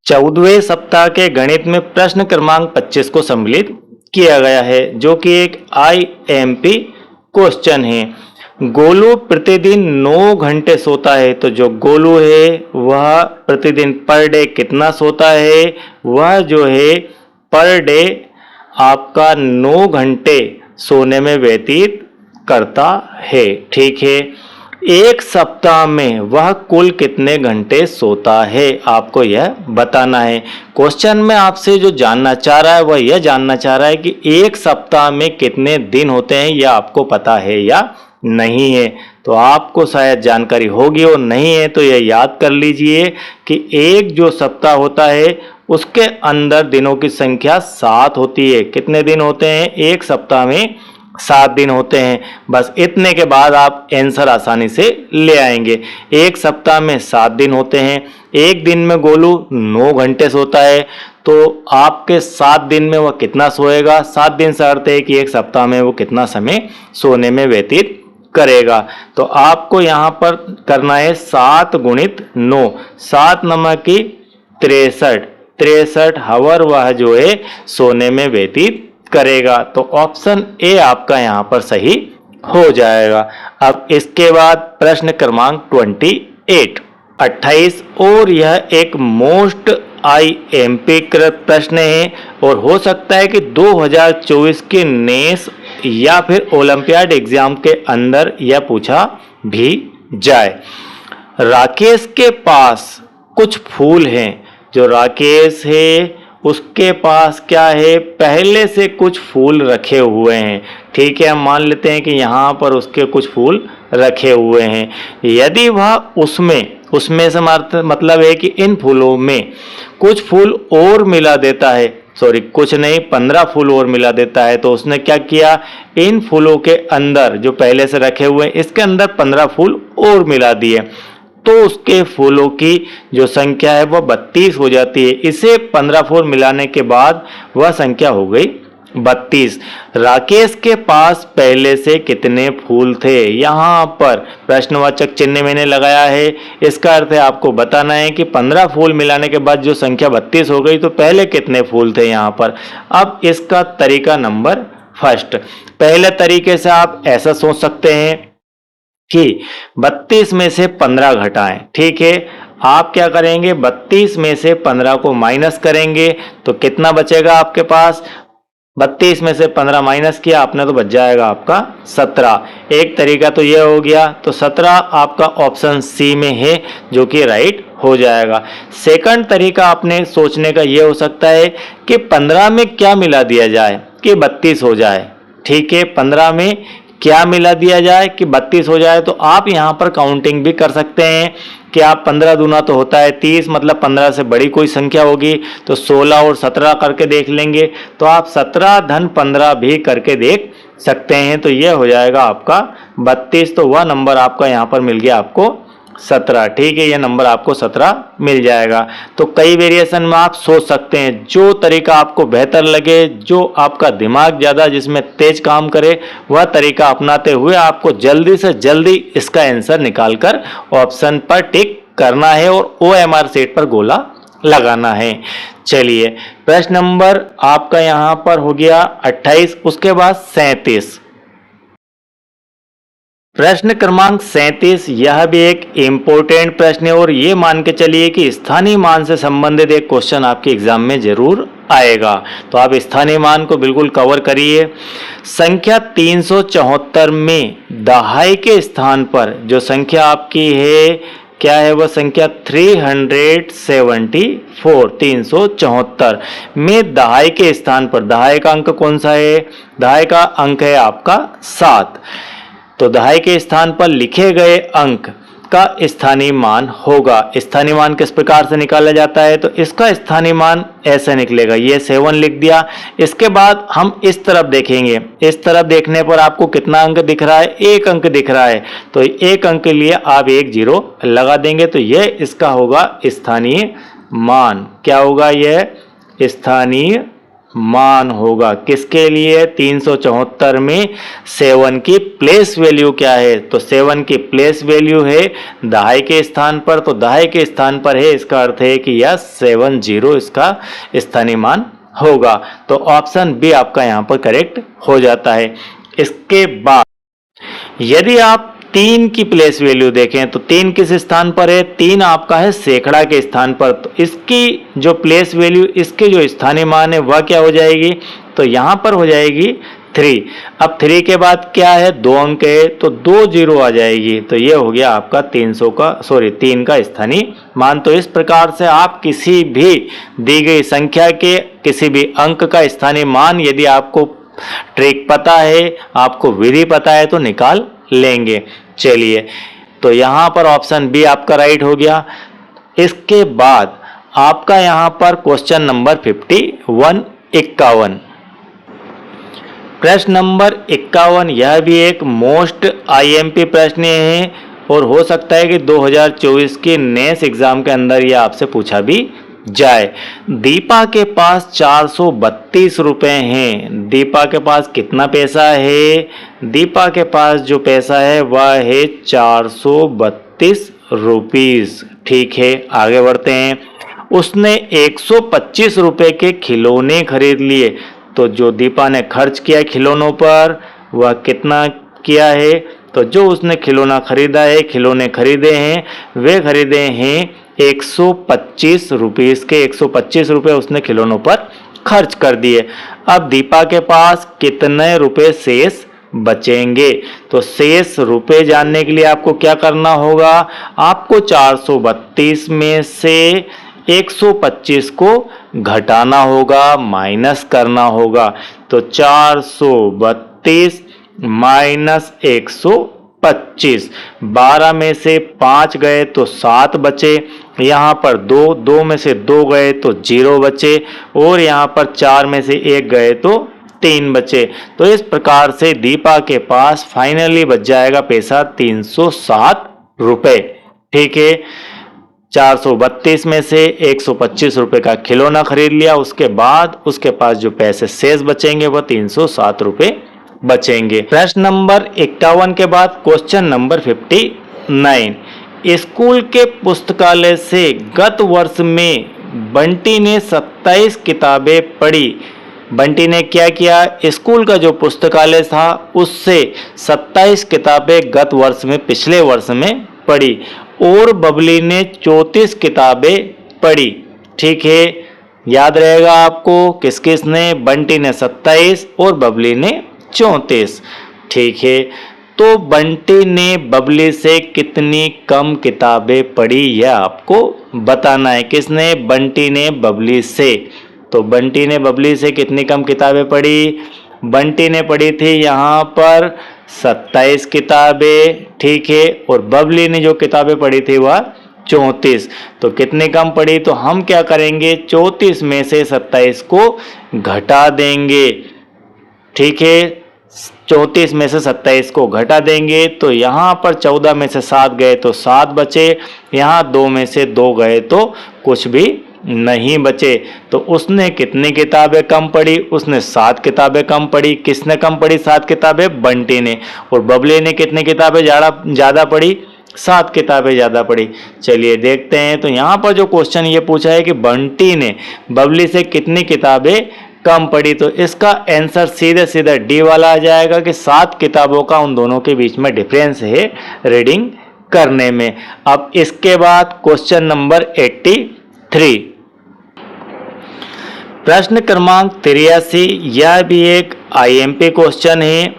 14वें सप्ताह के गणित में प्रश्न क्रमांक 25 को सम्मिलित किया गया है, जो कि एक IMP क्वेश्चन है। गोलू प्रतिदिन 9 घंटे सोता है, तो जो गोलू है वह प्रतिदिन पर डे कितना सोता है? वह जो है पर डे आपका 9 घंटे सोने में व्यतीत करता है। ठीक है, एक सप्ताह में वह कुल कितने घंटे सोता है, आपको यह बताना है। क्वेश्चन में आपसे जो जानना चाह रहा है वह यह जानना चाह रहा है कि एक सप्ताह में कितने दिन होते हैं, यह आपको पता है या नहीं है। तो आपको शायद जानकारी होगी और नहीं है तो यह याद कर लीजिए कि एक जो सप्ताह होता है उसके अंदर दिनों की संख्या 7 होती है। कितने दिन होते हैं? एक सप्ताह में 7 दिन होते हैं। बस इतने के बाद आप आंसर आसानी से ले आएंगे। एक सप्ताह में 7 दिन होते हैं। एक दिन में गोलू 9 घंटे सोता है, तो आपके 7 दिन में वह कितना सोएगा? 7 दिन से अर्थ है कि एक सप्ताह में वो कितना समय सोने में व्यतीत करेगा। तो आपको यहाँ पर करना है 7 गुणित 9, 7 नमक की 63 हावर वह जो है सोने में व्यतीत करेगा। तो ऑप्शन ए आपका यहाँ पर सही हो जाएगा। अब इसके बाद प्रश्न क्रमांक 28 और यह एक मोस्ट IMP कृत प्रश्न है और हो सकता है कि 2024 के नेस या फिर ओलंपियाड एग्जाम के अंदर यह पूछा भी जाए। राकेश के पास कुछ फूल हैं। जो राकेश है उसके पास क्या है? पहले से कुछ फूल रखे हुए हैं। ठीक है, हम मान लेते हैं कि यहाँ पर उसके कुछ फूल रखे हुए हैं। यदि वह उसमें से मतलब है कि इन फूलों में कुछ फूल और मिला देता है, सॉरी कुछ नहीं 15 फूल और मिला देता है, तो उसने क्या किया? इन फूलों के अंदर जो पहले से रखे हुए हैं इसके अंदर 15 फूल और मिला दिए, तो उसके फूलों की जो संख्या है वह 32 हो जाती है। इसे 15 फूल मिलाने के बाद वह संख्या हो गई 32। राकेश के पास पहले से कितने फूल थे? यहाँ पर प्रश्नवाचक चिन्ह मैंने लगाया है। इसका अर्थ है आपको बताना है कि 15 फूल मिलाने के बाद जो संख्या 32 हो गई, तो पहले कितने फूल थे यहाँ पर। अब इसका तरीका नंबर फर्स्ट, पहले तरीके से आप ऐसा सोच सकते हैं कि 32 में से 15 घटाएं। ठीक है, आप क्या करेंगे? 32 में से 15 को माइनस करेंगे तो कितना बचेगा आपके पास? 32 में से 15 माइनस किया आपने तो बच जाएगा आपका 17। एक तरीका तो यह हो गया, तो 17 आपका ऑप्शन सी में है जो कि राइट हो जाएगा। सेकंड तरीका आपने सोचने का यह हो सकता है कि 15 में क्या मिला दिया जाए कि 32 हो जाए। ठीक है, 15 में क्या मिला दिया जाए कि 32 हो जाए। तो आप यहाँ पर काउंटिंग भी कर सकते हैं कि आप 15 दूना तो होता है 30, मतलब 15 से बड़ी कोई संख्या होगी तो 16 और 17 करके देख लेंगे, तो आप 17 धन 15 भी करके देख सकते हैं। तो यह हो जाएगा आपका 32। तो वह नंबर आपका यहाँ पर मिल गया आपको 17। ठीक है, यह नंबर आपको 17 मिल जाएगा। तो कई वेरिएशन में आप सोच सकते हैं, जो तरीका आपको बेहतर लगे, जो आपका दिमाग ज़्यादा जिसमें तेज काम करे, वह तरीका अपनाते हुए आपको जल्दी से जल्दी इसका आंसर निकालकर ऑप्शन पर टिक करना है और OMR सेट पर गोला लगाना है। चलिए, प्रश्न नंबर आपका यहाँ पर हो गया 28, उसके बाद 37। प्रश्न क्रमांक 37 यह भी एक इम्पोर्टेंट प्रश्न है और ये मान के चलिए कि स्थानीय मान से संबंधित एक क्वेश्चन आपके एग्जाम में जरूर आएगा। तो आप स्थानीय मान को बिल्कुल कवर करिए। संख्या 374 में दहाई के स्थान पर जो संख्या आपकी है क्या है? वह संख्या 374, 374 में दहाई के स्थान पर, दहाई का अंक कौन सा है? दहाई का अंक है आपका 7। तो दहाई के स्थान पर लिखे गए अंक का स्थानीय मान होगा। स्थानीय मान किस प्रकार से निकाला जाता है, तो इसका स्थानीय मान ऐसे निकलेगा, ये 7 लिख दिया। इसके बाद हम इस तरफ देखेंगे, इस तरफ देखने पर आपको कितना अंक दिख रहा है, 1 अंक दिख रहा है, तो 1 अंक के लिए आप 1 0 लगा देंगे, तो यह इसका होगा स्थानीय मान। क्या होगा, यह स्थानीय मान होगा। किसके लिए, 374 में 7 की प्लेस वैल्यू क्या है, तो 7 की प्लेस वैल्यू है दहाई के स्थान पर, तो दहाई के स्थान पर है, इसका अर्थ है कि यह 70 इसका स्थानीय मान होगा। तो ऑप्शन बी आपका यहां पर करेक्ट हो जाता है। इसके बाद यदि आप 3 की प्लेस वैल्यू देखें तो 3 किस स्थान पर है, 3 आपका है सैकड़ा के स्थान पर, तो इसकी जो प्लेस वैल्यू, इसके जो स्थानीय मान है वह क्या हो जाएगी, तो यहां पर हो जाएगी 3। अब 3 के बाद क्या है, 2 अंक है, तो 2 0 आ जाएगी, तो ये हो गया आपका 3 का स्थानीय मान। तो इस प्रकार से आप किसी भी दी गई संख्या के किसी भी अंक का स्थानीय मान यदि आपको ट्रिक पता है, आपको विधि पता है, तो निकाल लेंगे। चलिए, तो यहां पर ऑप्शन बी आपका राइट हो गया। इसके बाद आपका यहां पर क्वेश्चन नंबर 51 प्रश्न नंबर 51, यह भी एक मोस्ट आईएमपी प्रश्न है और हो सकता है कि 2024 के नेस एग्जाम के अंदर यह आपसे पूछा भी जाए। दीपा के पास 432 रुपए हैं। दीपा के पास कितना पैसा है, दीपा के पास जो पैसा है वह है 432 रुपीस। ठीक है, आगे बढ़ते हैं। उसने 125 रुपए के खिलौने खरीद लिए, तो जो दीपा ने खर्च किया खिलौनों पर वह कितना किया है, तो जो उसने खिलौना खरीदा है, खिलौने खरीदे हैं, वे खरीदे हैं 125 रुपीस के। 125 रुपए उसने खिलौनों पर खर्च कर दिए। अब दीपा के पास कितने रुपए शेष बचेंगे, तो शेष रुपए जानने के लिए आपको क्या करना होगा, आपको 432 में से 125 को घटाना होगा, माइनस करना होगा। तो 432 माइनस 125, 12 में से 5 गए तो 7 बचे, यहाँ पर 2 में से 2 गए तो 0 बचे, और यहाँ पर 4 में से 1 गए तो 3 बचे। तो इस प्रकार से दीपा के पास फाइनली बच जाएगा पैसा 307 रुपए। ठीक है, 432 में से 125 रुपए का खिलौना खरीद लिया, उसके बाद उसके पास जो पैसे शेष बचेंगे वह 307 रुपए बचेंगे। प्रश्न नंबर 51 के बाद क्वेश्चन नंबर 59, स्कूल के पुस्तकालय से गत वर्ष में बंटी ने 27 किताबें पढ़ी। बंटी ने क्या किया, स्कूल का जो पुस्तकालय था उससे 27 किताबें गत वर्ष में, पिछले वर्ष में पढ़ी, और बबली ने 34 किताबें पढ़ी। ठीक है, याद रहेगा आपको किस किस ने, बंटी ने 27 और बबली ने 34। ठीक है, तो बंटी ने बबली से कितनी कम किताबें पढ़ी यह आपको बताना है। किसने, बंटी ने बबली से। तो बंटी ने बबली से कितनी कम किताबें पढ़ी, बंटी ने पढ़ी थी यहाँ पर 27 किताबें। ठीक है, और बबली ने जो किताबें पढ़ी थी वह 34। तो कितनी कम पढ़ी, तो हम क्या करेंगे, 34 में से 27 को घटा देंगे। ठीक है, 34 में से 27 को घटा देंगे, तो यहाँ पर 14 में से 7 गए तो 7 बचे, यहाँ 2 में से 2 गए तो कुछ भी नहीं बचे। तो उसने कितनी किताबें कम पढ़ी, उसने 7 किताबें कम पढ़ी। किसने कम पढ़ी 7 किताबें, बंटी ने। और बबली ने कितनी किताबें ज़्यादा पढ़ी, 7 किताबें ज़्यादा पढ़ी। चलिए देखते हैं, तो यहाँ पर जो क्वेश्चन ये पूछा है कि बंटी ने बबली से कितनी किताबें कम पढ़ी, तो इसका आंसर सीधे सीधे डी वाला आ जाएगा कि 7 किताबों का उन दोनों के बीच में डिफरेंस है रीडिंग करने में। अब इसके बाद क्वेश्चन नंबर 83, प्रश्न क्रमांक 83, यह भी एक आईएमपी क्वेश्चन है।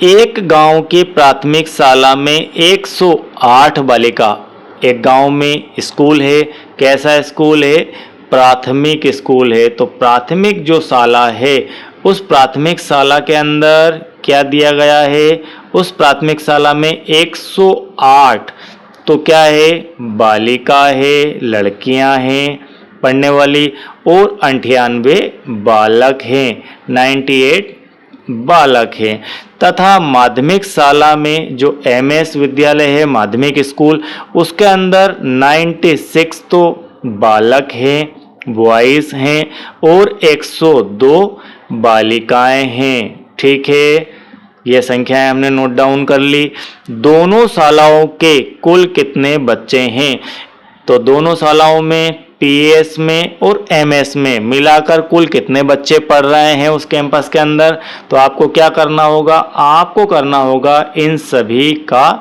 एक गांव की प्राथमिक शाला में 108 बालिका, एक गांव में स्कूल है, कैसा स्कूल है, प्राथमिक स्कूल है। तो प्राथमिक जो शाला है उस प्राथमिक शाला के अंदर क्या दिया गया है, उस प्राथमिक शाला में 108 तो क्या है, बालिका है, लड़कियां हैं पढ़ने वाली, और 98 बालक हैं, 98 बालक हैं। तथा माध्यमिक शाला में जो एमएस विद्यालय है, माध्यमिक स्कूल, उसके अंदर 96 तो बालक हैं, बॉयज हैं, और 102 बालिकाएं हैं। ठीक है, ये संख्याएं हमने नोट डाउन कर ली। दोनों शालाओं के कुल कितने बच्चे हैं, तो दोनों शालाओं में, पीएस में और एमएस में मिलाकर कुल कितने बच्चे पढ़ रहे हैं उस कैंपस के अंदर, तो आपको क्या करना होगा, आपको करना होगा इन सभी का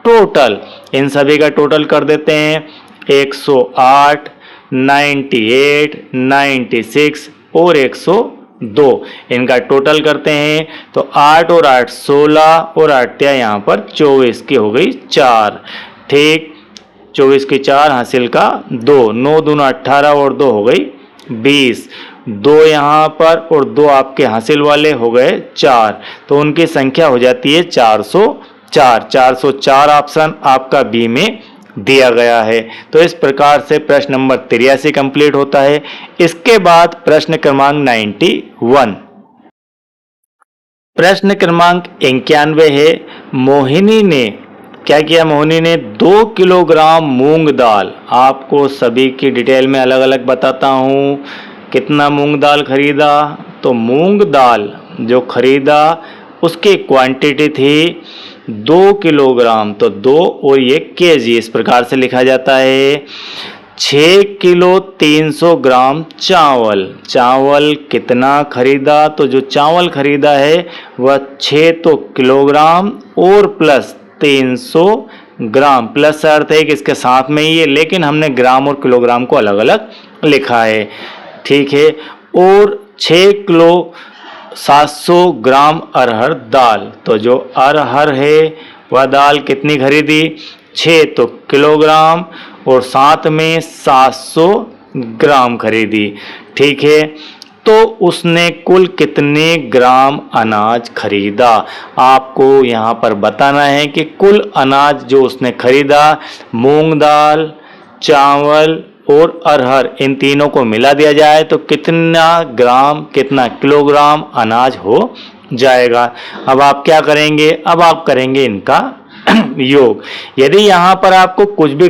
टोटल। इन सभी का टोटल कर देते हैं, 108, 98, 96 और 102, इनका टोटल करते हैं तो 8 और 8 16 और 8 यहाँ पर 24 की हो गई 4। ठीक, 24 की 4 हासिल का 2, 9 दूना 18 और 2 हो गई 20, 2 यहाँ पर और 2 आपके हासिल वाले हो गए 4, तो उनकी संख्या हो जाती है 404। 404 ऑप्शन आपका बी में दिया गया है। तो इस प्रकार से प्रश्न नंबर 83 कंप्लीट होता है। इसके बाद प्रश्न क्रमांक 91, प्रश्न क्रमांक 91 है, मोहिनी ने क्या किया, मोहिनी ने 2 किलोग्राम मूंग दाल, आपको सभी की डिटेल में अलग अलग बताता हूँ, कितना मूंग दाल खरीदा, तो मूंग दाल जो खरीदा उसकी क्वांटिटी थी 2 किलोग्राम, तो 2 और ये केजी, इस प्रकार से लिखा जाता है। 6 किलो 300 ग्राम चावल, चावल कितना खरीदा, तो जो चावल खरीदा है वह 6 तो किलोग्राम और प्लस 300 ग्राम, प्लस अर्थ है कि इसके साथ में ही है, लेकिन हमने ग्राम और किलोग्राम को अलग अलग लिखा है। ठीक है, और 6 किलो 700 ग्राम अरहर दाल, तो जो अरहर है वह दाल कितनी खरीदी, 6 तो किलोग्राम और साथ में 700 ग्राम खरीदी। ठीक है, तो उसने कुल कितने ग्राम अनाज खरीदा, आपको यहाँ पर बताना है कि कुल अनाज जो उसने खरीदा, मूंग दाल, चावल और अरहर, इन तीनों को मिला दिया जाए तो कितना ग्राम, कितना किलोग्राम अनाज हो जाएगा। अब आप क्या करेंगे, अब आप करेंगे इनका योग। यदि यहाँ पर आपको कुछ भी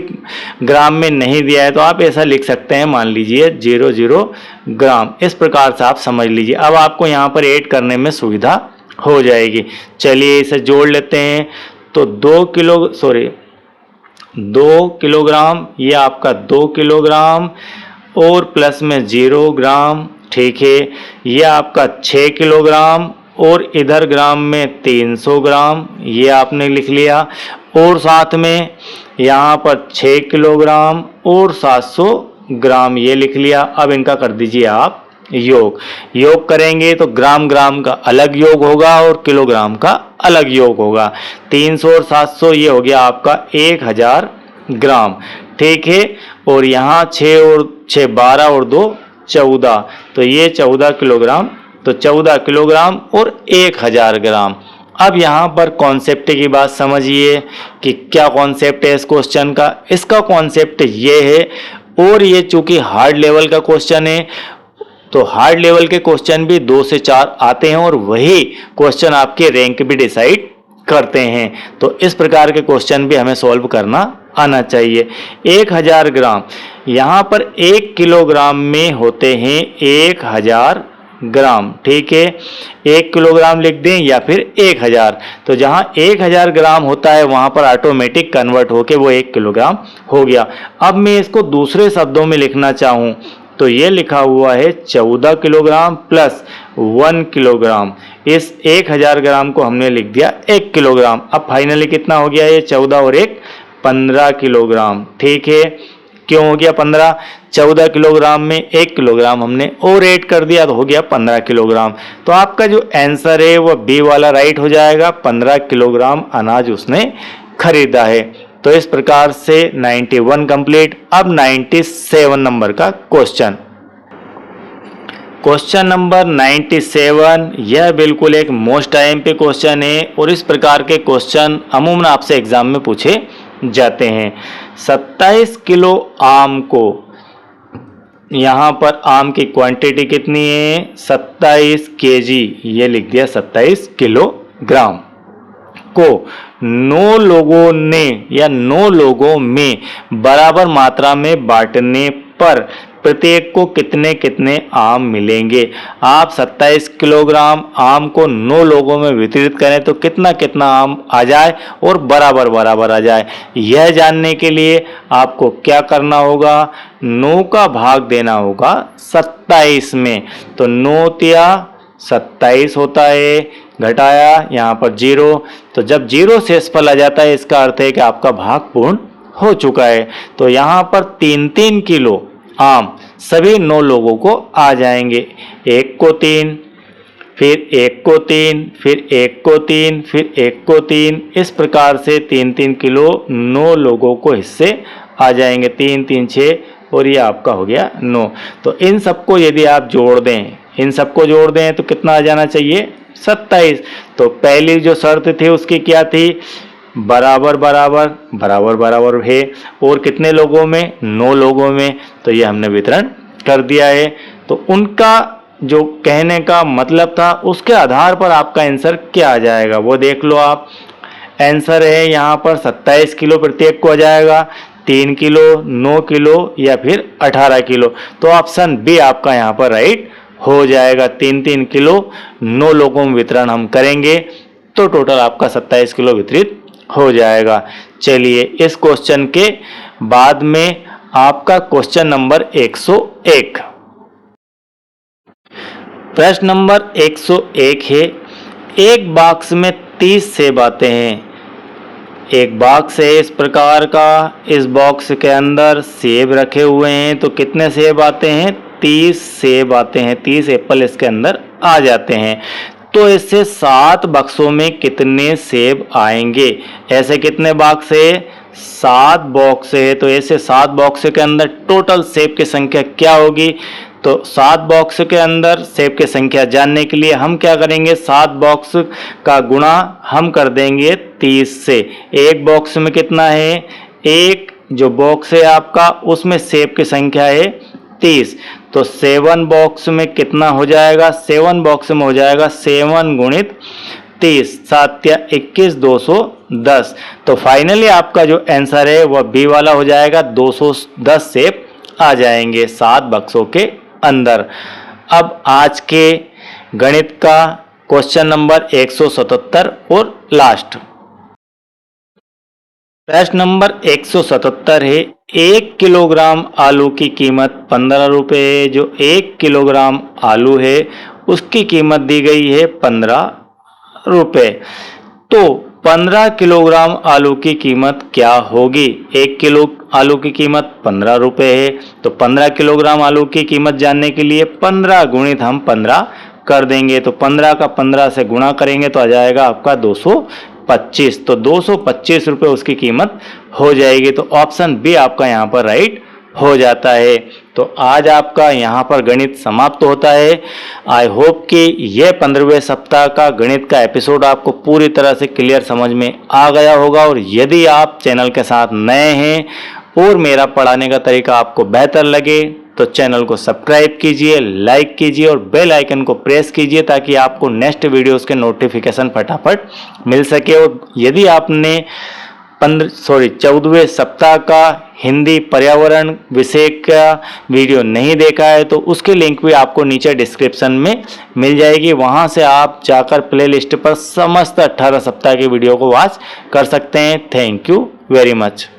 ग्राम में नहीं दिया है तो आप ऐसा लिख सकते हैं, मान लीजिए 00 ग्राम, इस प्रकार से आप समझ लीजिए। अब आपको यहाँ पर ऐड करने में सुविधा हो जाएगी। चलिए इसे जोड़ लेते हैं, तो 2 किलोग्राम, ये आपका 2 किलोग्राम और प्लस में 0 ग्राम। ठीक है, ये आपका 6 किलोग्राम और इधर ग्राम में 300 ग्राम, ये आपने लिख लिया, और साथ में यहाँ पर 6 किलोग्राम और 700 ग्राम ये लिख लिया। अब इनका कर दीजिए आप योग। योग करेंगे तो ग्राम ग्राम का अलग योग होगा और किलोग्राम का अलग योग होगा। 300 और 700 ये हो गया आपका 1000 ग्राम। ठीक है, और यहाँ 6 और 6 12 और 2 14, तो ये 14 किलोग्राम, तो 14 किलोग्राम और 1000 ग्राम। अब यहाँ पर कॉन्सेप्ट की बात समझिए कि क्या कॉन्सेप्ट है इस क्वेश्चन का। इसका कॉन्सेप्ट ये है, और ये चूंकि हार्ड लेवल का क्वेश्चन है तो हार्ड लेवल के क्वेश्चन भी 2 से 4 आते हैं और वही क्वेश्चन आपके रैंक भी डिसाइड करते हैं। तो इस प्रकार के क्वेश्चन भी हमें सॉल्व करना आना चाहिए। 1000 ग्राम, यहाँ पर 1 किलोग्राम में होते हैं 1000 ग्राम। ठीक है, 1 किलोग्राम लिख दें या फिर 1000, तो जहाँ 1000 ग्राम होता है वहाँ पर ऑटोमेटिक कन्वर्ट होके वो 1 किलोग्राम हो गया। अब मैं इसको दूसरे शब्दों में लिखना चाहूँ तो ये लिखा हुआ है 14 किलोग्राम प्लस 1 किलोग्राम। इस 1000 ग्राम को हमने लिख दिया 1 किलोग्राम। अब फाइनली कितना हो गया, ये 14 और 1 15 किलोग्राम। ठीक है, क्यों हो गया 15, 14 किलोग्राम में 1 किलोग्राम हमने और ऐड कर दिया तो हो गया 15 किलोग्राम। तो आपका जो आंसर है वह बी वाला राइट हो जाएगा, 15 किलोग्राम अनाज उसने खरीदा है। तो इस प्रकार से 91 कंप्लीट। अब 97 नंबर का क्वेश्चन, क्वेश्चन नंबर 97, यह बिल्कुल एक मोस्ट टाइम पे क्वेश्चन है और इस प्रकार के क्वेश्चन अमूमन आपसे एग्जाम में पूछे जाते हैं। 27 किलो आम को, यहाँ पर आम की क्वांटिटी कितनी है 27 केजी, ये लिख दिया 27 किलोग्राम को 9 लोगों ने या 9 लोगों में बराबर मात्रा में बांटने पर प्रत्येक को कितने कितने आम मिलेंगे। आप 27 किलोग्राम आम को 9 लोगों में वितरित करें तो कितना कितना आम आ जाए और बराबर बराबर आ जाए। यह जानने के लिए आपको क्या करना होगा, 9 का भाग देना होगा 27 में। तो 9 तिया 27 होता है, घटाया यहाँ पर 0, तो जब 0 शेषफल आ जाता है इसका अर्थ है कि आपका भाग पूर्ण हो चुका है। तो यहाँ पर 3-3 किलो आम सभी 9 लोगों को आ जाएंगे। 1 को 3, फिर 1 को 3, फिर 1 को 3, फिर 1 को 3, इस प्रकार से 3-3 किलो 9 लोगों को हिस्से आ जाएंगे। 3 3 6 और ये आपका हो गया 9। तो इन सबको यदि आप जोड़ दें, इन सबको जोड़ दें तो कितना आ जाना चाहिए 27। तो पहली जो शर्त थी उसकी क्या थी, बराबर बराबर बराबर बराबर है, और कितने लोगों में 9 लोगों में। तो ये हमने वितरण कर दिया है। तो उनका जो कहने का मतलब था उसके आधार पर आपका आंसर क्या आ जाएगा वो देख लो आप। आंसर है यहाँ पर 27 किलो प्रत्येक को आ जाएगा, 3 किलो, 9 किलो या फिर 18 किलो। तो ऑप्शन बी आपका यहाँ पर राइट हो जाएगा। 3-3 किलो 9 लोगों में वितरण हम करेंगे तो टोटल आपका 27 किलो वितरित हो जाएगा। चलिए इस क्वेश्चन के बाद में आपका क्वेश्चन नंबर 101। प्रश्न नंबर 101 है, एक बॉक्स में 30 सेब आते हैं। एक बॉक्स है इस प्रकार का, इस बॉक्स के अंदर सेब रखे हुए हैं। तो कितने सेब आते हैं 30 सेब आते हैं, 30 एप्पल इसके अंदर आ जाते हैं। तो इससे 7 बक्सों में कितने सेब आएंगे। ऐसे कितने बॉक्स है 7 बॉक्स है, तो ऐसे 7 बॉक्स के अंदर टोटल सेब की संख्या क्या होगी। तो 7 बॉक्स के अंदर सेब की संख्या जानने के लिए हम क्या करेंगे, 7 बॉक्स का गुणा हम कर देंगे 30 से। एक बॉक्स में कितना है, एक जो बॉक्स है आपका उसमें सेब की संख्या है 30। तो 7 बॉक्स में कितना हो जाएगा, 7 बॉक्स में हो जाएगा 7 गुणित 30, 7 या 21, 210। तो फाइनली आपका जो आंसर है वह बी वाला हो जाएगा, 210 सेब आ जाएंगे 7 बक्सों के अंदर। अब आज के गणित का क्वेश्चन नंबर 177 और लास्ट प्रश्न नंबर 177 है, 1 किलोग्राम आलू की कीमत 15 रुपये है। जो 1 किलोग्राम आलू है उसकी कीमत दी गई है 15 रुपये। तो 15 किलोग्राम आलू की कीमत क्या होगी। 1 किलो आलू की कीमत 15 रुपये है। तो 15 किलोग्राम आलू की कीमत जानने के लिए 15 गुणित हम 15 कर देंगे। तो 15 का 15 से गुणा करेंगे तो आ जाएगा आपका 225। तो 225 रुपये उसकी कीमत हो जाएगी। तो ऑप्शन बी आपका यहाँ पर राइट हो जाता है। तो आज आपका यहाँ पर गणित समाप्त होता है। आई होप कि यह 15वें सप्ताह का गणित का एपिसोड आपको पूरी तरह से क्लियर समझ में आ गया होगा। और यदि आप चैनल के साथ नए हैं और मेरा पढ़ाने का तरीका आपको बेहतर लगे तो चैनल को सब्सक्राइब कीजिए, लाइक कीजिए और बेल आइकन को प्रेस कीजिए ताकि आपको नेक्स्ट वीडियोस के नोटिफिकेशन फटाफट मिल सके। और यदि आपने 14वें सप्ताह का हिंदी पर्यावरण विषय का वीडियो नहीं देखा है तो उसकी लिंक भी आपको नीचे डिस्क्रिप्शन में मिल जाएगी। वहां से आप जाकर प्लेलिस्ट पर समस्त 18 सप्ताह के वीडियो को वॉच कर सकते हैं। Thank you very much.